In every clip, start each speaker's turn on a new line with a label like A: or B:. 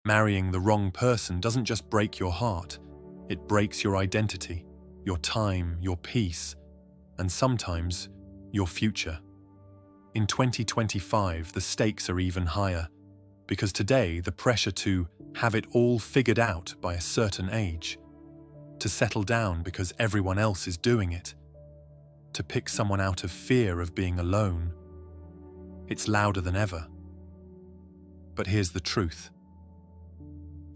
A: Marrying the wrong person doesn't just break your heart, it breaks your identity, your time, your peace, and sometimes your future. In 2025, the stakes are even higher, because today the pressure to have it all figured out by a certain age, to settle down because everyone else is doing it, to pick someone out of fear of being alone, it's louder than ever. But here's the truth.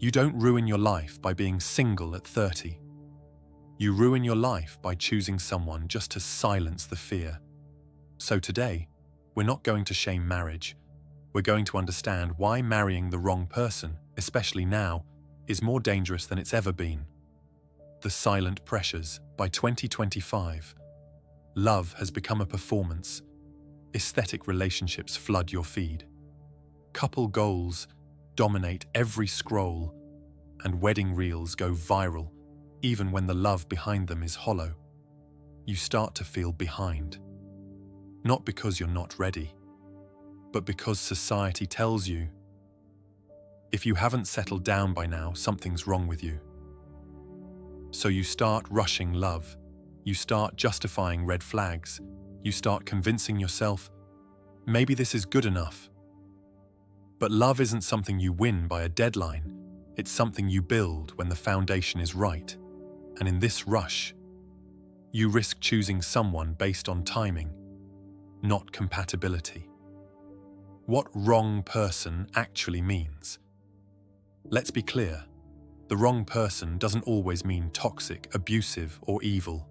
A: You don't ruin your life by being single at 30. You ruin your life by choosing someone just to silence the fear. So today, we're not going to shame marriage. We're going to understand why marrying the wrong person, especially now, is more dangerous than it's ever been. The silent pressures. By 2025, love has become a performance. Aesthetic relationships flood your feed. Couple goals dominate every scroll, and wedding reels go viral, even when the love behind them is hollow. You start to feel behind. Not because you're not ready, but because society tells you, if you haven't settled down by now, something's wrong with you. So you start rushing love. You start justifying red flags. You start convincing yourself, maybe this is good enough. But love isn't something you win by a deadline. It's something you build when the foundation is right. And in this rush, you risk choosing someone based on timing, not compatibility. What wrong person actually means? Let's be clear. The wrong person doesn't always mean toxic, abusive, or evil.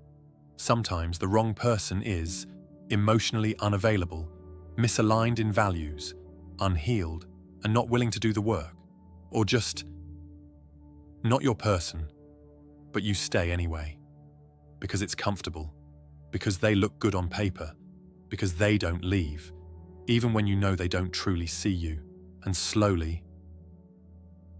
A: Sometimes the wrong person is emotionally unavailable, misaligned in values, unhealed, and not willing to do the work. Or just not your person, but you stay anyway. Because it's comfortable, because they look good on paper, because they don't leave, even when you know they don't truly see you. And slowly,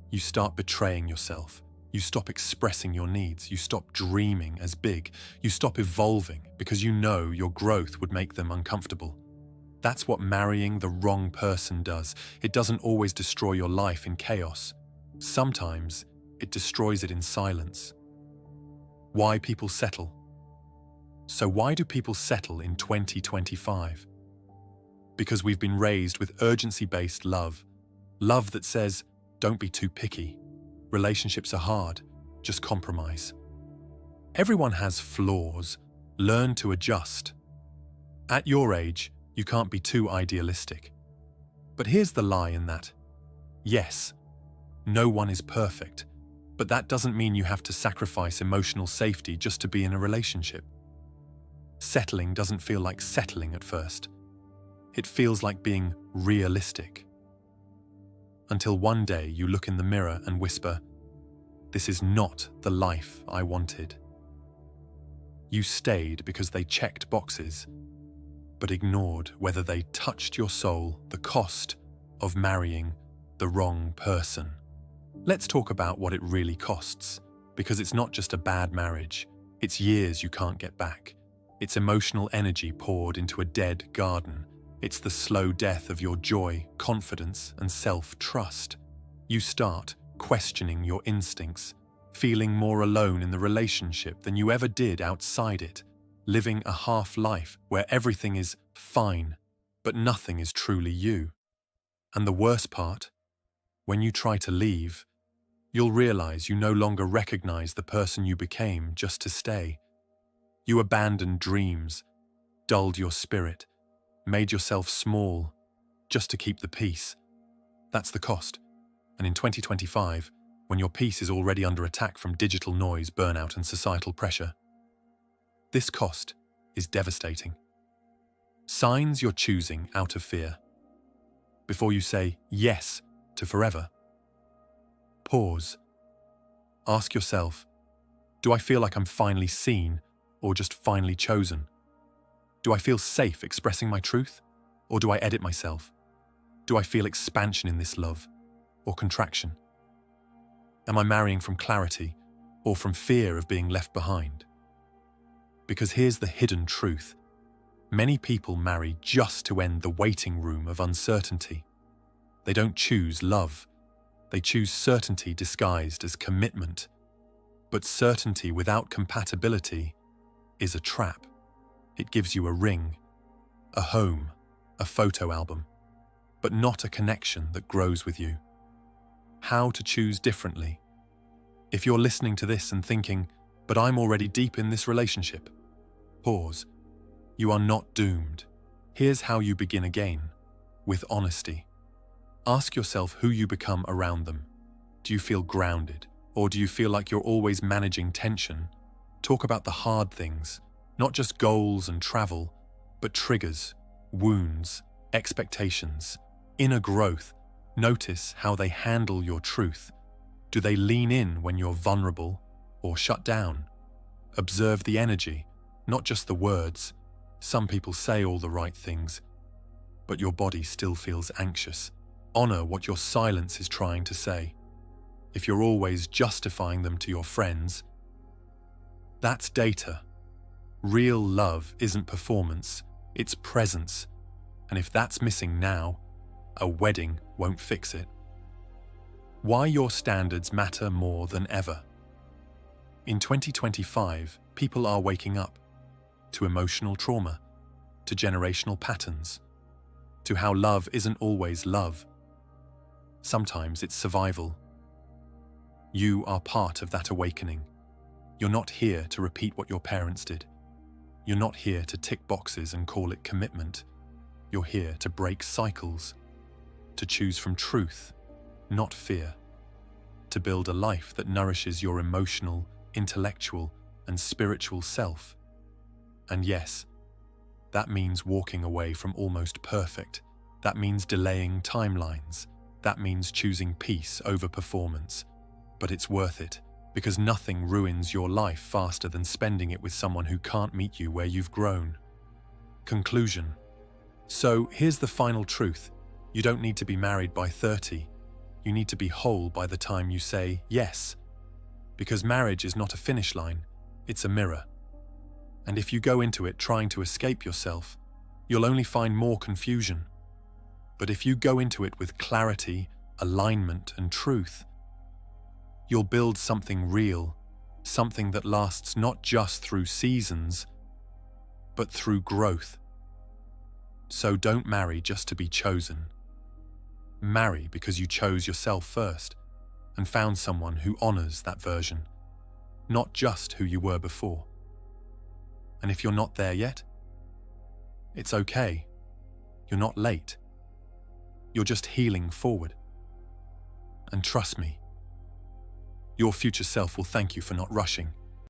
A: you start betraying yourself. You stop expressing your needs. You stop dreaming as big. You stop evolving because you know your growth would make them uncomfortable. That's what marrying the wrong person does. It doesn't always destroy your life in chaos. Sometimes it destroys it in silence. Why people settle? So why do people settle in 2025? Because we've been raised with urgency-based love. Love that says, don't be too picky. Relationships are hard. Just compromise. Everyone has flaws. Learn to adjust. At your age, you can't be too idealistic. But here's the lie in that. Yes, no one is perfect, but that doesn't mean you have to sacrifice emotional safety just to be in a relationship. Settling doesn't feel like settling at first. It feels like being realistic. Until one day you look in the mirror and whisper, "This is not the life I wanted." You stayed because they checked boxes, but ignored whether they touched your soul, the cost of marrying the wrong person. Let's talk about what it really costs, because it's not just a bad marriage, it's years you can't get back. It's emotional energy poured into a dead garden. It's the slow death of your joy, confidence, and self-trust. You start questioning your instincts, feeling more alone in the relationship than you ever did outside it, living a half-life where everything is fine, but nothing is truly you. And the worst part, when you try to leave, you'll realize you no longer recognize the person you became just to stay. You abandoned dreams, dulled your spirit, made yourself small just to keep the peace. That's the cost. And in 2025, when your peace is already under attack from digital noise, burnout, and societal pressure, this cost is devastating. Signs you're choosing out of fear. Before you say yes to forever, pause. Ask yourself, do I feel like I'm finally seen or just finally chosen? Do I feel safe expressing my truth, or do I edit myself? Do I feel expansion in this love, or contraction? Am I marrying from clarity, or from fear of being left behind? Because here's the hidden truth. Many people marry just to end the waiting room of uncertainty. They don't choose love. They choose certainty disguised as commitment. But certainty without compatibility is a trap. It gives you a ring, a home, a photo album, but not a connection that grows with you. How to choose differently? If you're listening to this and thinking, but I'm already deep in this relationship, pause. You are not doomed. Here's how you begin again, with honesty. Ask yourself who you become around them. Do you feel grounded, or do you feel like you're always managing tension? Talk about the hard things, not just goals and travel, but triggers, wounds, expectations, inner growth. Notice how they handle your truth. Do they lean in when you're vulnerable or shut down? Observe the energy, not just the words. Some people say all the right things, but your body still feels anxious. Honor what your silence is trying to say. If you're always justifying them to your friends, that's data. Real love isn't performance, it's presence. And if that's missing now, a wedding won't fix it. Why your standards matter more than ever. In 2025, people are waking up to emotional trauma, to generational patterns, to how love isn't always love. Sometimes it's survival. You are part of that awakening. You're not here to repeat what your parents did. You're not here to tick boxes and call it commitment. You're here to break cycles, to choose from truth, not fear, to build a life that nourishes your emotional, intellectual, and spiritual self. And yes, that means walking away from almost perfect. That means delaying timelines. That means choosing peace over performance. But it's worth it, because nothing ruins your life faster than spending it with someone who can't meet you where you've grown. Conclusion. So here's the final truth. You don't need to be married by 30. You need to be whole by the time you say yes. Because marriage is not a finish line, it's a mirror. And if you go into it trying to escape yourself, you'll only find more confusion. But if you go into it with clarity, alignment, and truth, you'll build something real, something that lasts not just through seasons, but through growth. So don't marry just to be chosen. Marry because you chose yourself first and found someone who honors that version, not just who you were before. And if you're not there yet, it's okay. You're not late. You're just healing forward. And trust me, your future self will thank you for not rushing.